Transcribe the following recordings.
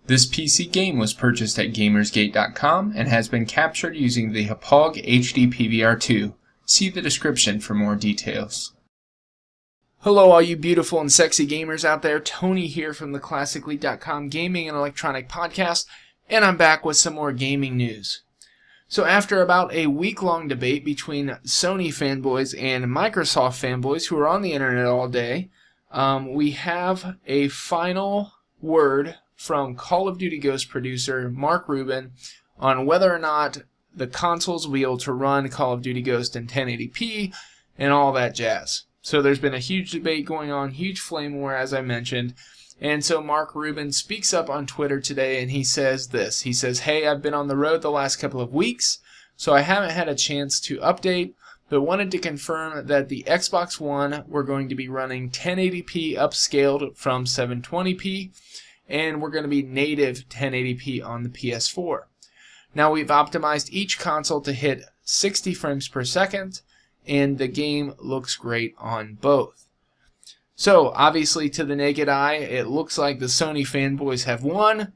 This PC game was purchased at gamersgate.com and has been captured using the Hauppauge HD PVR2. See the description for more details. Hello all you beautiful and sexy gamers out there, Tony here from the classicleague.com gaming and electronic podcast, and I'm back with some more gaming news. So after about a week-long debate between Sony fanboys and Microsoft fanboys who are on the internet all day, we have a final word from Call of Duty Ghost producer Mark Rubin on whether or not the consoles will be able to run Call of Duty Ghost in 1080p and all that jazz. So there's been a huge debate going on, huge flame war as I mentioned, and so Mark Rubin speaks up on Twitter today and he says this. He says, "Hey, I've been on the road the last couple of weeks, so I haven't had a chance to update, but wanted to confirm that the Xbox One we're going to be running 1080p upscaled from 720p, and we're going to be native 1080p on the PS4. Now we've optimized each console to hit 60 frames per second, and the game looks great on both." So obviously to the naked eye it looks like the Sony fanboys have won,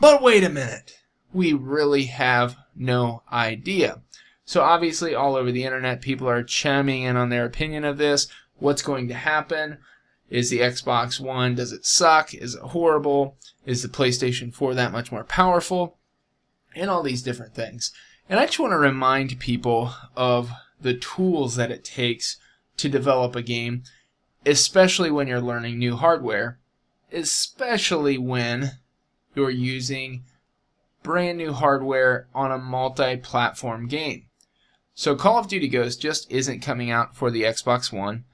but wait a minute, we really have no idea. So obviously all over the internet people are chiming in on their opinion of this. What's going to happen? Is the Xbox One, does it suck? Is it horrible? Is the PlayStation 4 that much more powerful? And all these different things. And I just want to remind people of the tools that it takes to develop a game, especially when you're learning new hardware, especially when you're using brand new hardware on a multi-platform game. So Call of Duty Ghost just isn't coming out for the Xbox One,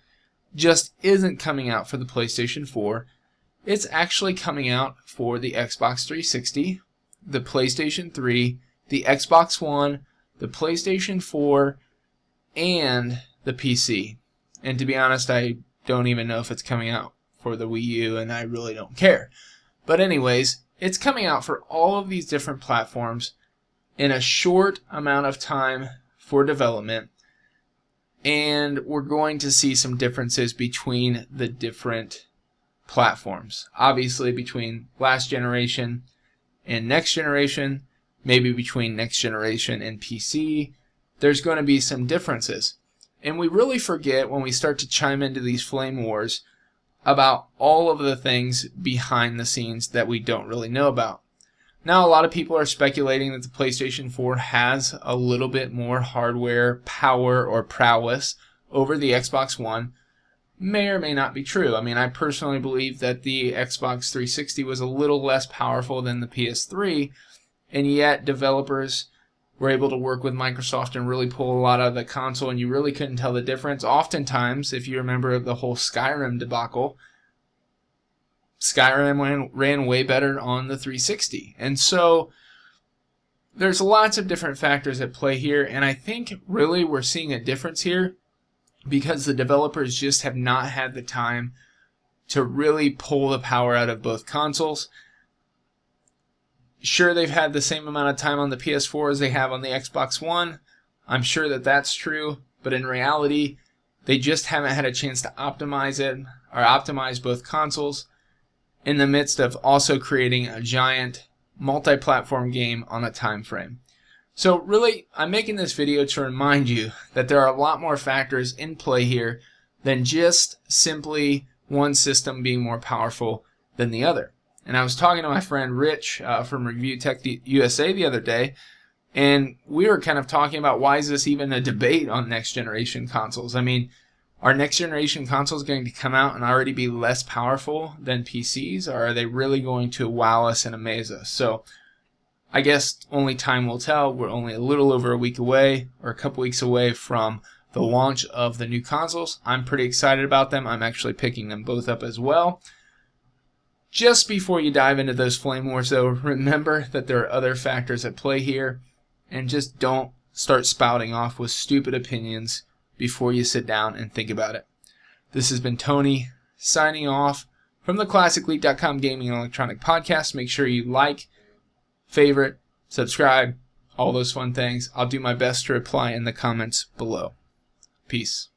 just isn't coming out for the PlayStation 4. It's actually coming out for the Xbox 360, the PlayStation 3, the Xbox One, the PlayStation 4, and the PC. And to be honest, I don't even know if it's coming out for the Wii U, and I really don't care. But anyways, it's coming out for all of these different platforms in a short amount of time for development, and we're going to see some differences between the different platforms. Obviously between last generation and next generation, maybe between next generation and PC, there's going to be some differences. And we really forget when we start to chime into these flame wars about all of the things behind the scenes that we don't really know about. Now a lot of people are speculating that the PlayStation 4 has a little bit more hardware power or prowess over the Xbox One. May or may not be true. I mean, I personally believe that the Xbox 360 was a little less powerful than the PS3, and yet developers were able to work with Microsoft and really pull a lot out of the console, and you really couldn't tell the difference. Oftentimes, if you remember the whole Skyrim debacle, Skyrim ran way better on the 360. And so there's lots of different factors at play here, and I think really we're seeing a difference here because the developers just have not had the time to really pull the power out of both consoles. Sure, they've had the same amount of time on the PS4 as they have on the Xbox One. I'm sure that that's true, but in reality, they just haven't had a chance to optimize it or optimize both consoles in the midst of also creating a giant multi-platform game on a time frame. So really, I'm making this video to remind you that there are a lot more factors in play here than just simply one system being more powerful than the other. And I was talking to my friend Rich from Review Tech USA the other day, and we were kind of talking about why is this even a debate on next generation consoles. I mean, are next generation consoles going to come out and already be less powerful than PCs, or are they really going to wow us and amaze us? So I guess only time will tell. We're only a little over a week away, or a couple weeks away from the launch of the new consoles. I'm pretty excited about them. I'm actually picking them both up as well. Just before you dive into those flame wars though, remember that there are other factors at play here, and just don't start spouting off with stupid opinions before you sit down and think about it. This has been Tony signing off from the classicleague.com gaming and electronic podcast. Make sure you like, favorite, subscribe, all those fun things. I'll do my best to reply in the comments below. Peace.